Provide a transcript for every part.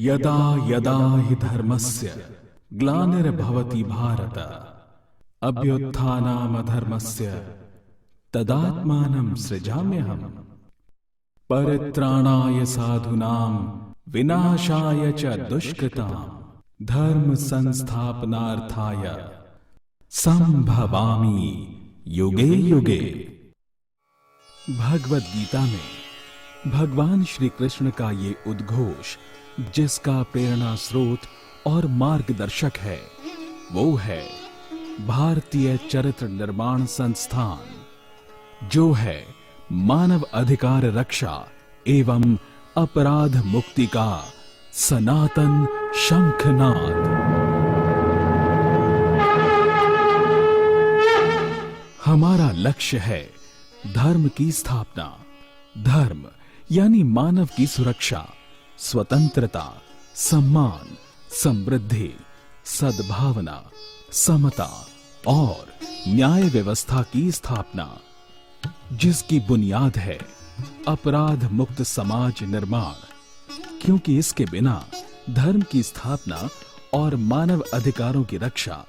यदा यदा हि धर्मस्य ग्लानिर्भवति भारत अभ्युत्थानामधर्मस्य तदात्मानं सृजाम्यहम्। परित्राणाय साधूनां विनाशाय च दुष्कृतां धर्म संस्थापनार्थाय संभवामि युगे युगे। भगवद गीता में भगवान श्री कृष्ण का ये उद्घोष, जिसका प्रेरणा स्रोत और मार्गदर्शक है, वो है भारतीय चरित्र निर्माण संस्थान, जो है मानव अधिकार रक्षा एवं अपराध मुक्ति का सनातन शंखनाद। हमारा लक्ष्य है धर्म की स्थापना। धर्म यानी मानव की सुरक्षा, स्वतंत्रता, सम्मान, समृद्धि, सद्भावना, समता और न्याय व्यवस्था की स्थापना, जिसकी बुनियाद है अपराध मुक्त समाज निर्माण। क्योंकि इसके बिना धर्म की स्थापना और मानव अधिकारों की रक्षा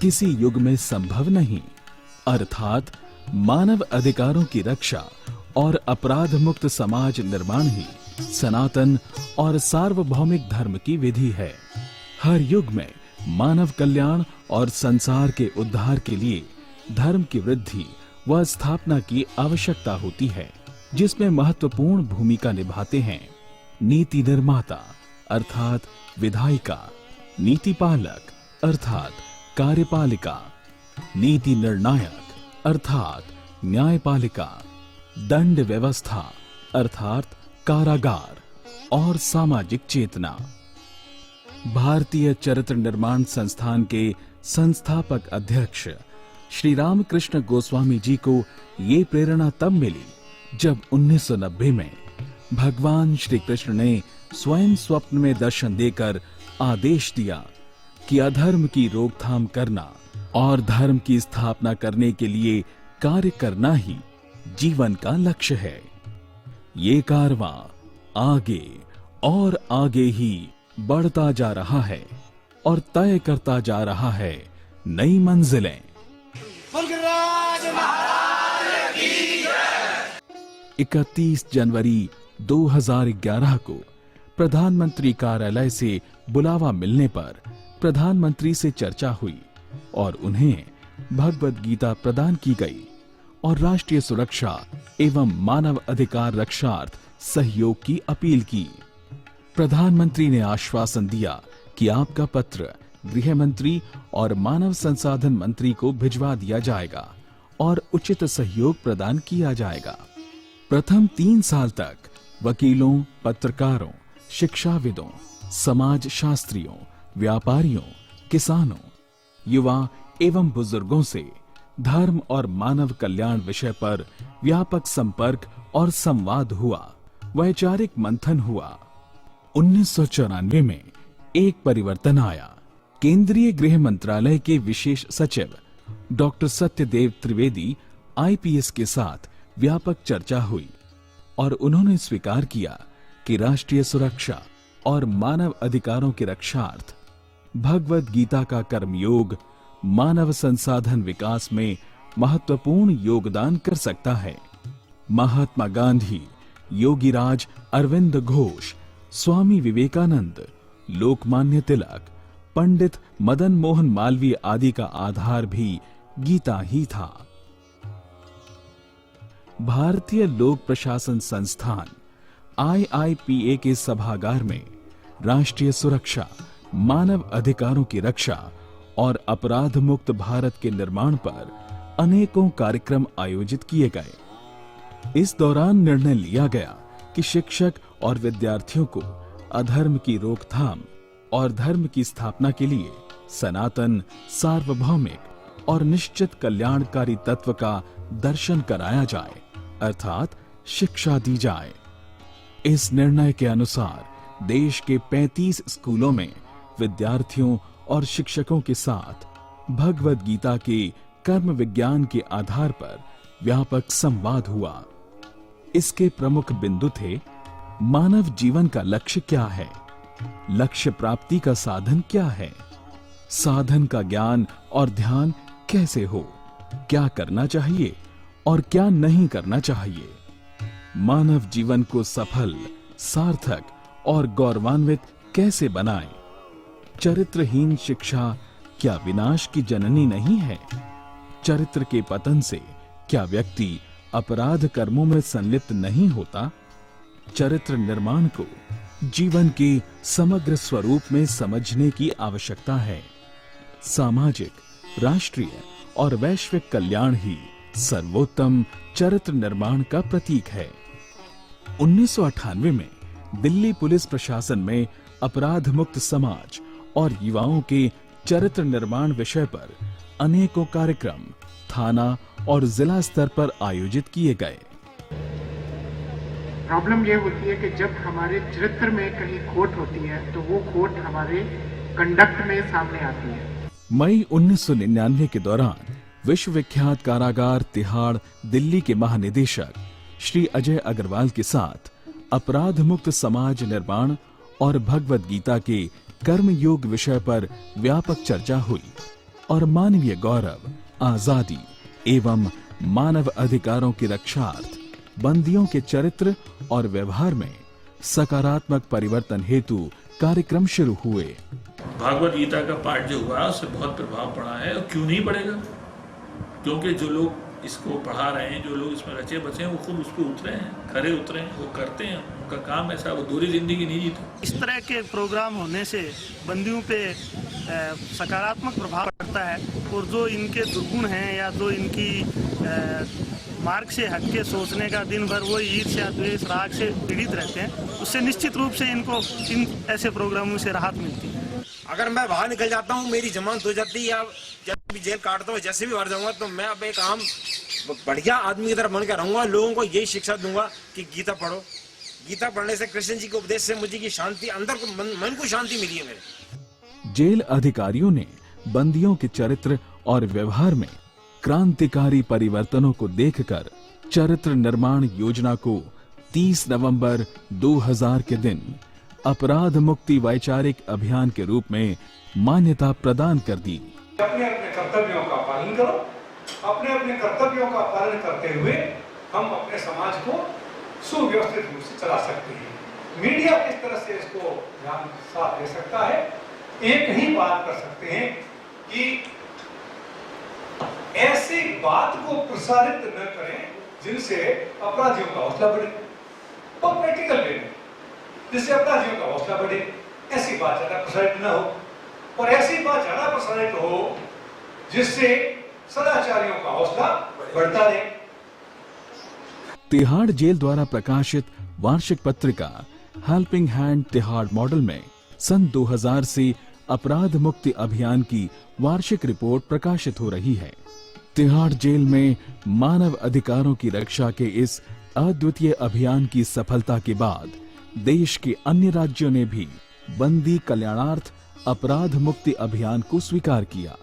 किसी युग में संभव नहीं। अर्थात मानव अधिकारों की रक्षा और अपराध मुक्त समाज निर्माण ही सनातन और सार्वभौमिक धर्म की विधि है। हर युग में मानव कल्याण और संसार के उद्धार के लिए धर्म की वृद्धि व स्थापना की आवश्यकता होती है, जिसमें महत्वपूर्ण भूमिका निभाते हैं नीति निर्माता अर्थात विधायिका, नीति पालक अर्थात कार्यपालिका, नीति निर्णायक अर्थात न्यायपालिका, दंड व्यवस्था अर्थात कारागार और सामाजिक चेतना। भारतीय चरित्र निर्माण संस्थान के संस्थापक अध्यक्ष श्री रामकृष्ण गोस्वामी जी को ये प्रेरणा तब मिली जब 1990 में भगवान श्री कृष्ण ने स्वयं स्वप्न में दर्शन देकर आदेश दिया कि अधर्म की रोकथाम करना और धर्म की स्थापना करने के लिए कार्य करना ही जीवन का लक्ष्य है। ये कारवां आगे और आगे ही बढ़ता जा रहा है और तय करता जा रहा है नई मंजिलें। 31 जनवरी 2011 को प्रधानमंत्री कार्यालय से बुलावा मिलने पर प्रधानमंत्री से चर्चा हुई और उन्हें भगवद गीता प्रदान की गई और राष्ट्रीय सुरक्षा एवं मानव अधिकार रक्षार्थ सहयोग की अपील की। प्रधानमंत्री ने आश्वासन दिया कि आपका पत्र गृह मंत्री और मानव संसाधन मंत्री को भिजवा दिया जाएगा और उचित सहयोग प्रदान किया जाएगा। प्रथम 3 साल तक वकीलों, पत्रकारों, शिक्षाविदों, समाज शास्त्रियों, व्यापारियों, किसानों, युवा एवं बुजुर्गों से धर्म और मानव कल्याण विषय पर व्यापक संपर्क और संवाद हुआ, वैचारिक मंथन हुआ। 1994 में एक परिवर्तन आया। केंद्रीय गृह मंत्रालय के विशेष सचिव डॉक्टर सत्यदेव त्रिवेदी आईपीएस के साथ व्यापक चर्चा हुई और उन्होंने स्वीकार किया कि राष्ट्रीय सुरक्षा और मानव अधिकारों की रक्षार्थ भगवद गीता का कर्मयोग मानव संसाधन विकास में महत्वपूर्ण योगदान कर सकता है। महात्मा गांधी, योगीराज अरविंद घोष, स्वामी विवेकानंद, लोकमान्य तिलक, पंडित मदन मोहन मालवीय आदि का आधार भी गीता ही था। भारतीय लोक प्रशासन संस्थान IIPA के सभागार में राष्ट्रीय सुरक्षा, मानव अधिकारों की रक्षा और अपराध मुक्त भारत के निर्माण पर अनेकों कार्यक्रम आयोजित किए गए। इस दौरान निर्णय लिया गया कि शिक्षक और विद्यार्थियों को अधर्म की रोकथाम और धर्म की स्थापना के लिए सनातन, सार्वभौमिक और निश्चित कल्याणकारी तत्व का दर्शन कराया जाए, अर्थात शिक्षा दी जाए। इस निर्णय के अनुसार देश के 35 स्कूलों में विद्यार्थियों और शिक्षकों के साथ भगवद गीता के कर्म विज्ञान के आधार पर व्यापक संवाद हुआ। इसके प्रमुख बिंदु थे: मानव जीवन का लक्ष्य क्या है, लक्ष्य प्राप्ति का साधन क्या है, साधन का ज्ञान और ध्यान कैसे हो, क्या करना चाहिए और क्या नहीं करना चाहिए, मानव जीवन को सफल, सार्थक और गौरवान्वित कैसे बनाएं। चरित्रहीन शिक्षा क्या विनाश की जननी नहीं है? चरित्र के पतन से क्या व्यक्ति अपराध कर्मों में संलिप्त नहीं होता? चरित्र निर्माण को जीवन के समग्र स्वरूप में समझने की आवश्यकता है। सामाजिक, राष्ट्रीय और वैश्विक कल्याण ही सर्वोत्तम चरित्र निर्माण का प्रतीक है। 1998 में दिल्ली पुलिस प्रशासन में अपराध मुक्त समाज और युवाओं के चरित्र निर्माण विषय पर अनेकों कार्यक्रम थाना और जिला स्तर पर आयोजित किए गए। प्रॉब्लम ये होती है कि जब हमारे चरित्र में कहीं खोट होती है तो वो खोट हमारे कंडक्ट में सामने आती है। मई 1999 के दौरान विश्वविख्यात कारागार तिहाड़ दिल्ली के महानिदेशक श्री अजय अग्रवाल के साथ अपराध मुक्त समाज निर्माण और भगवद गीता के कर्म योग विषय पर व्यापक चर्चा हुई और मानवीय गौरव, आजादी एवं मानव अधिकारों की रक्षार्थ बंदियों के चरित्र और व्यवहार में सकारात्मक परिवर्तन हेतु कार्यक्रम शुरू हुए। भागवत गीता का पाठ जो हुआ उससे बहुत प्रभाव पड़ा है, और क्यों नहीं पड़ेगा, क्योंकि जो लोग इसको पढ़ा रहे हैं, जो लोग इसमें रचे बचे हैं, वो खुद उस पर उतरे हैं, खरे उतरे हैं, वो करते हैं, उनका काम ऐसा, वो दूरी जिंदगी नहीं जीते। इस तरह के प्रोग्राम होने से बंदियों पे सकारात्मक प्रभाव पड़ता है, और जो इनके दुर्गुण हैं या जो इनकी मार्ग से हटके सोचने का दिन भर वो ईर्ष्या, द्वेष, राग से पीड़ित रहते हैं, उससे निश्चित रूप से इनको इन ऐसे प्रोग्रामों से राहत मिलती है। अगर मैं बाहर निकल जाता हूँ, मेरी जमानत हो जाती है, या जब भी जेल काटता हूँ, जैसे भी मर जाऊंगा, तो मैं अब एक आम बढ़िया आदमी की तरह बन कर रहूंगा। लोगों को यही शिक्षा दूंगा कि गीता पढ़ो। गीता पढ़ने से, कृष्ण जी के उपदेश से मुझे की शांति, अंदर को मन को शांति मिली है मेरे। जेल अधिकारियों ने बंदियों के चरित्र और व्यवहार में क्रांतिकारी परिवर्तनों को देखकर चरित्र निर्माण योजना को 30 नवंबर 2000 के दिन अपराध मुक्ति वैचारिक अभियान के रूप में मान्यता प्रदान कर दी। अपने अपने कर्तव्यों का पालन करो। अपने अपने कर्तव्यों का पालन करते हुए हम अपने समाज को सुव्यवस्थित रूप से चला सकते हैं। मीडिया किस तरह से इसको ध्यान साथ दे सकता है, एक ही बात कर सकते हैं कि ऐसी बात को प्रसारित न करें जिनसे अपराधियों का हौसला बढ़े, और प्रैक्टिकल वे में जिससे अपराधियों का हौसला बढ़े। ऐसी बात ज्यादा प्रसारित न हो, और ऐसी बात ज्यादा प्रसारित हो जिससे सदाचारियों का हौसला बढ़ता रहे। तिहाड़ जेल द्वारा प्रकाशित वार्षिक पत्रिका हेल्पिंग हैंड तिहाड़ मॉडल में सन 2000 से अपराध मुक्ति अभियान की वार्षिक रिपोर्ट प्रकाशित हो रही है। तिहाड़ जेल में मानव अधिकारों की रक्षा के इस अद्वितीय अभियान की सफलता के बाद देश के अन्य राज्यों ने भी बंदी कल्याणार्थ अपराध मुक्ति अभियान को स्वीकार किया,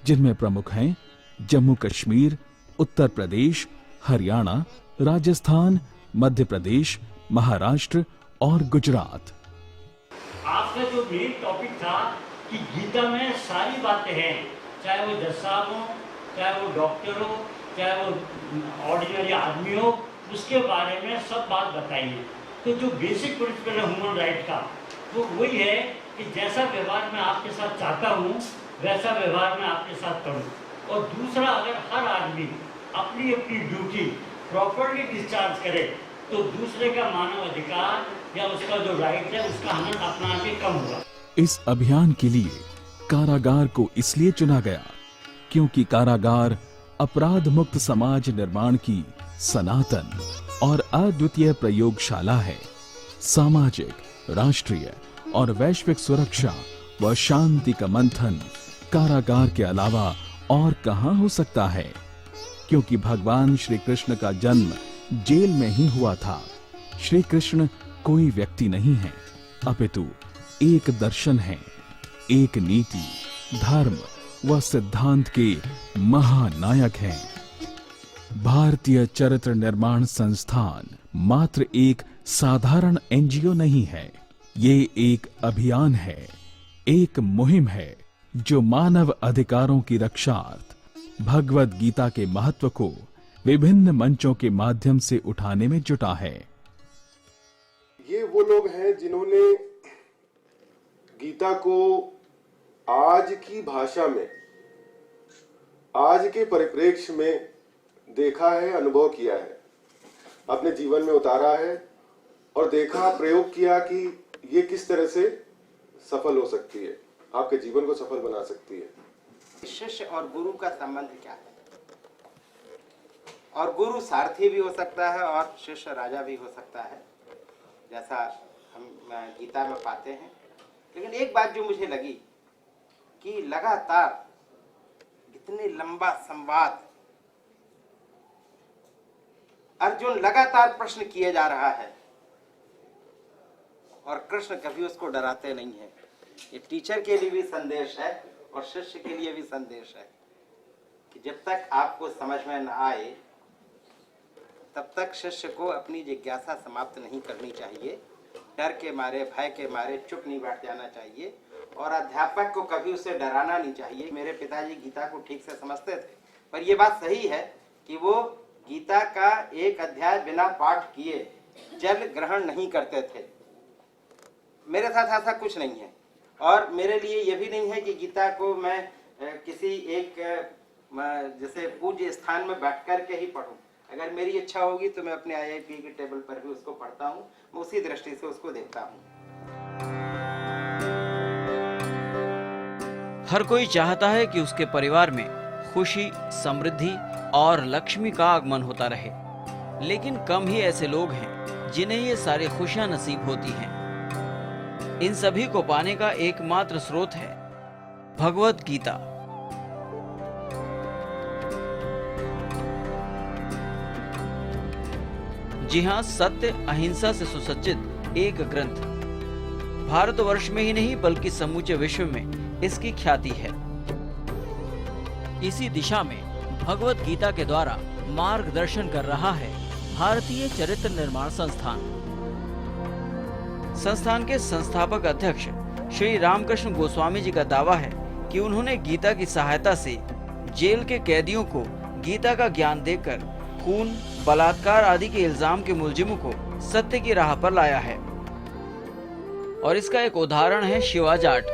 जिनमें प्रमुख हैं जम्मू कश्मीर, उत्तर प्रदेश, हरियाणा, राजस्थान, मध्य प्रदेश, महाराष्ट्र और गुजरात। आपका जो मेन टॉपिक था कि गीता में सारी बातें हैं, चाहे वो जज साहब हो, चाहे वो डॉक्टर हो, चाहे वो ऑर्डिनरी आदमी हो, उसके बारे में सब बात बताइए। तो जो बेसिक प्रिंसिपल है ह्यूमन राइट का, वो वही है कि जैसा व्यवहार मैं आपके साथ चाहता हूँ वैसा व्यवहार मैं आपके साथ करूँ। और दूसरा, अगर हर आदमी अपनी अपनी ड्यूटी प्रॉपरली डिस्चार्ज करे तो दूसरे का मानव अधिकार या उसका जो राइट है उसका हनन अपना आप ही कम होगा। इस अभियान के लिए कारागार को इसलिए चुना गया क्योंकि कारागार अपराध मुक्त समाज निर्माण की सनातन और अद्वितीय प्रयोगशाला है। सामाजिक, राष्ट्रीय और वैश्विक सुरक्षा व शांति का मंथन कारागार के अलावा और कहां हो सकता है, क्योंकि भगवान श्री कृष्ण का जन्म जेल में ही हुआ था। श्री कृष्ण कोई व्यक्ति नहीं है, अपितु एक दर्शन है, एक नीति, धर्म व सिद्धांत के महानायक हैं। भारतीय चरित्र निर्माण संस्थान मात्र एक साधारण एनजीओ नहीं है, ये एक अभियान है, एक मुहिम है जो मानव अधिकारों की रक्षार्थ भगवत गीता के महत्व को विभिन्न मंचों के माध्यम से उठाने में जुटा है। ये वो लोग हैं जिन्होंने गीता को आज की भाषा में, आज के परिप्रेक्ष्य में देखा है, अनुभव किया है, अपने जीवन में उतारा है और देखा, प्रयोग किया कि ये किस तरह से सफल हो सकती है, आपके जीवन को सफल बना सकती है। शिष्य और गुरु का संबंध क्या है? और गुरु सारथी भी हो सकता है और शिष्य राजा भी हो सकता है, जैसा हम गीता में पाते हैं। लेकिन एक बात जो मुझे लगी कि लगातार इतने लंबा संवाद, अर्जुन लगातार प्रश्न किए जा रहा है और कृष्ण कभी उसको डराते नहीं है। ये टीचर के लिए भी संदेश है और शिष्य के लिए भी संदेश है कि जब तक आपको समझ में न आए तब तक शिष्य को अपनी जिज्ञासा समाप्त नहीं करनी चाहिए। डर के मारे, भय के मारे चुप नहीं बैठ जाना चाहिए और अध्यापक को कभी उसे डराना नहीं चाहिए। मेरे पिताजी गीता को ठीक से समझते थे, पर यह बात सही है कि वो गीता का एक अध्याय बिना पाठ किए जल ग्रहण नहीं करते थे। मेरे साथ ऐसा कुछ नहीं है और मेरे लिए यह भी नहीं है कि गीता को मैं किसी एक जैसे पूज्य स्थान में बैठ कर के ही पढूं। अगर मेरी इच्छा होगी तो मैं अपने IIP के टेबल पर भी उसको पढ़ता हूं, मैं उसी दृष्टि से उसको देखता हूं। हर कोई चाहता है कि उसके परिवार में खुशी, समृद्धि और लक्ष्मी का आगमन होता रहे, लेकिन कम ही ऐसे लोग हैं जिन्हें ये सारी खुशियां नसीब होती हैं। इन सभी को पाने का एकमात्र स्रोत है भगवत गीता। जी हां, सत्य अहिंसा से सुसज्जित एक ग्रंथ भारतवर्ष में ही नहीं बल्कि समूचे विश्व में इसकी ख्याति है। इसी दिशा में भगवत गीता के द्वारा मार्गदर्शन कर रहा है भारतीय चरित्र निर्माण संस्थान। संस्थान के संस्थापक अध्यक्ष श्री रामकृष्ण गोस्वामी जी का दावा है कि उन्होंने गीता की सहायता से जेल के कैदियों को गीता का ज्ञान देकर खून, बलात्कार आदि के इल्जाम के मुलजिमों को सत्य की राह पर लाया है। और इसका एक उदाहरण है शिवा जाट।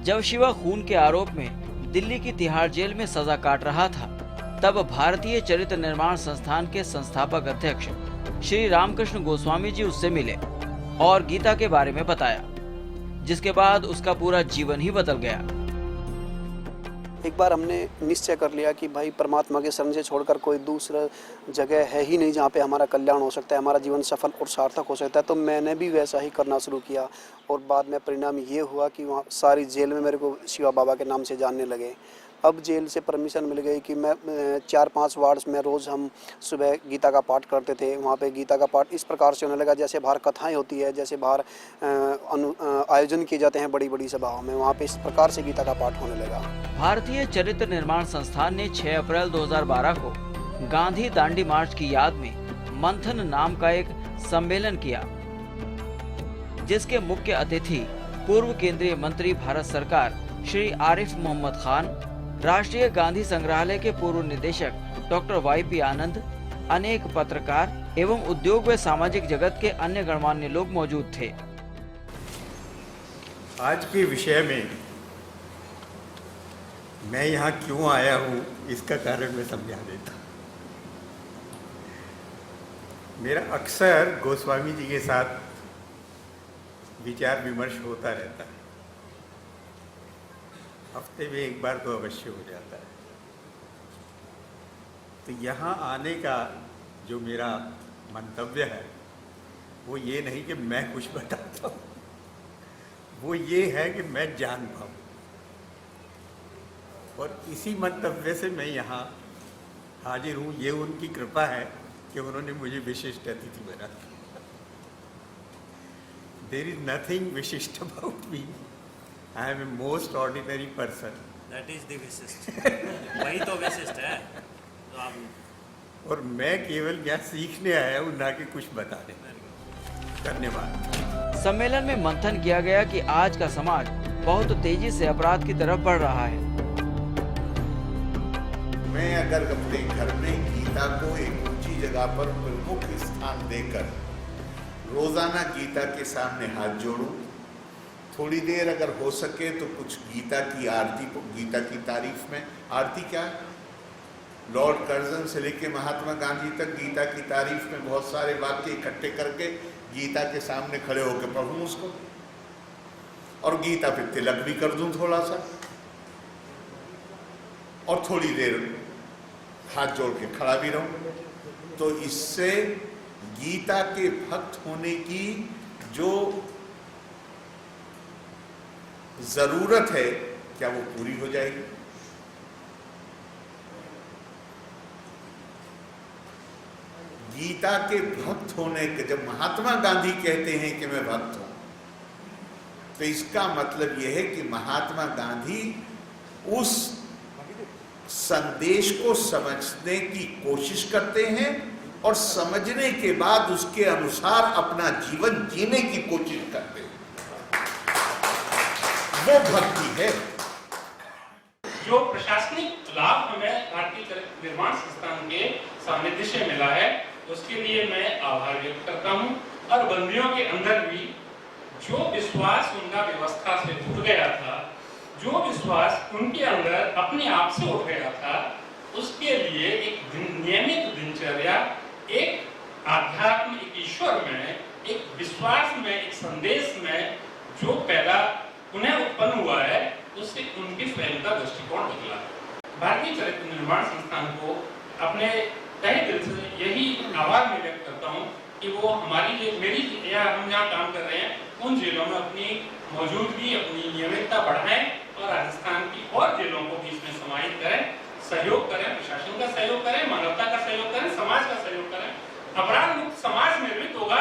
जब शिवा खून के आरोप में दिल्ली की तिहाड़ जेल में सजा काट रहा था, तब भारतीय चरित्र निर्माण संस्थान के संस्थापक अध्यक्ष श्री रामकृष्ण गोस्वामी जी उससे मिले और गीता के बारे में बताया, जिसके बाद उसका पूरा जीवन ही बदल गया। एक बार हमने निश्चय कर लिया कि भाई परमात्मा के शरण से छोड़कर कोई दूसरा जगह है ही नहीं जहाँ पे हमारा कल्याण हो सकता है, हमारा जीवन सफल और सार्थक हो सकता है। तो मैंने भी वैसा ही करना शुरू किया और बाद में परिणाम ये हुआ कि वहाँ सारी जेल में मेरे को शिवा बाबा के नाम से जानने लगे। अब जेल से परमिशन मिल गई कि मैं 4-5 वार्ड्स में रोज़ हम सुबह गीता का पाठ करते थे। वहाँ पे गीता का पाठ इस प्रकार से होने लगा जैसे बाहर कथाएं होती है, जैसे बाहर आयोजन किए जाते हैं बड़ी बड़ी सभाओं में, वहाँ पे इस प्रकार से गीता का पाठ होने लगा। भारतीय चरित्र निर्माण संस्थान ने 6 अप्रैल 2012 को गांधी दांडी मार्च की याद में मंथन नाम का एक सम्मेलन किया, जिसके मुख्य अतिथि पूर्व केंद्रीय मंत्री भारत सरकार श्री आरिफ मोहम्मद खान, राष्ट्रीय गांधी संग्रहालय के पूर्व निदेशक डॉक्टर YP आनंद, अनेक पत्रकार एवं उद्योग व सामाजिक जगत के अन्य गणमान्य लोग मौजूद थे। आज के विषय में मैं यहाँ क्यों आया हूँ, इसका कारण मैं समझा देता। मेरा अक्सर गोस्वामी जी के साथ विचार विमर्श होता रहता है, हफ्ते में एक बार तो अवश्य हो जाता है। तो यहाँ आने का जो मेरा मंतव्य है वो ये नहीं कि मैं कुछ बताता हूँ, वो ये है कि मैं जान पाऊँ। और इसी मंतव्य से मैं यहाँ हाजिर हूँ। ये उनकी कृपा है कि उन्होंने मुझे विशिष्ट अतिथि बना दिया। देयर इज नथिंग विशिष्ट about me, I am a most ordinary person. That is the विशिष्ट। वही तो विशिष्ट है तो आप। और मैं केवल यहाँ सीखने आया हूँ, ना कि कुछ बताने। धन्यवाद। सम्मेलन में मंथन किया गया कि आज का समाज बहुत तेजी से अपराध की तरफ बढ़ रहा है। मैं अगर अपने घर में गीता को एक ऊंची जगह पर प्रमुख स्थान देकर रोजाना गीता के सामने हाथ जोड़ूं, थोड़ी देर अगर हो सके तो कुछ गीता की आरती, गीता की तारीफ में। आरती क्या है? लॉर्ड कर्जन से लेके महात्मा गांधी तक गीता की तारीफ में बहुत सारे वाक्य इकट्ठे करके गीता के सामने खड़े होकर पढ़ूं उसको, और गीता पे तिलक भी कर दूं थोड़ा सा, और थोड़ी देर हाथ जोड़ के खड़ा भी रहूं, तो इससे गीता के भक्त होने की जो जरूरत है क्या वो पूरी हो जाएगी। गीता के भक्त होने के, जब महात्मा गांधी कहते हैं कि मैं भक्त हूं, तो इसका मतलब यह है कि महात्मा गांधी उस संदेश को समझने की कोशिश करते हैं और समझने के बाद उसके अनुसार अपना जीवन जीने की कोशिश करते हैं। वो भक्ति है। जो प्रशासनिक लाभ हमें भारतीय चरित्र निर्माण संस्थान के सानिध्य से मिला है, उसके लिए मैं आभार व्यक्त करता हूं। और बंदियों के अंदर भी जो विश्वास उनका व्यवस्था से जुड़ गया था, जो विश्वास उनके अंदर अपने आप से उठ गया था, उसके लिए एक नियमित दिनचर्या, एक आध्यात्म, एक ईश्वर में, एक विश्वास में, एक संदेश में जो पैदा उन्हें उत्पन्न हुआ है, उससे उनके स्वयं का दृष्टिकोण बदला है। भारतीय चरित्र निर्माण संस्थान को अपने तहे दिल से यही आभार मैं व्यक्त करता हूँ कि वो हमारी मेरी या हम जहाँ काम कर रहे हैं उन जेलों में अपनी मौजूदगी, अपनी नियमितता बढ़ाएं और राजस्थान की और जेलों को भी इसमें समाहित करें, सहयोग करें, प्रशासन का सहयोग करें, मानवता का सहयोग करें, समाज का सहयोग करें। अपराध मुक्त समाज निर्मित होगा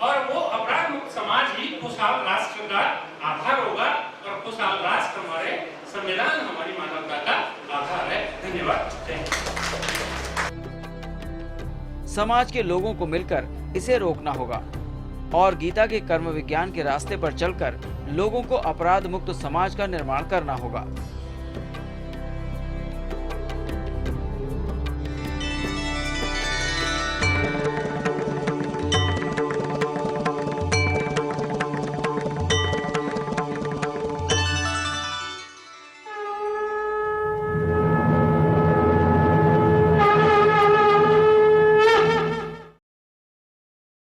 और वो अपराध मुक्त समाज ही खुशहाल राष्ट्र का आधार होगा, और खुशहाल राष्ट्र हमारे संविधान, हमारी मानवता का आधार है। धन्यवाद। समाज के लोगों को मिलकर इसे रोकना होगा और गीता के कर्म विज्ञान के रास्ते पर चलकर लोगों को अपराध मुक्त समाज का निर्माण करना होगा।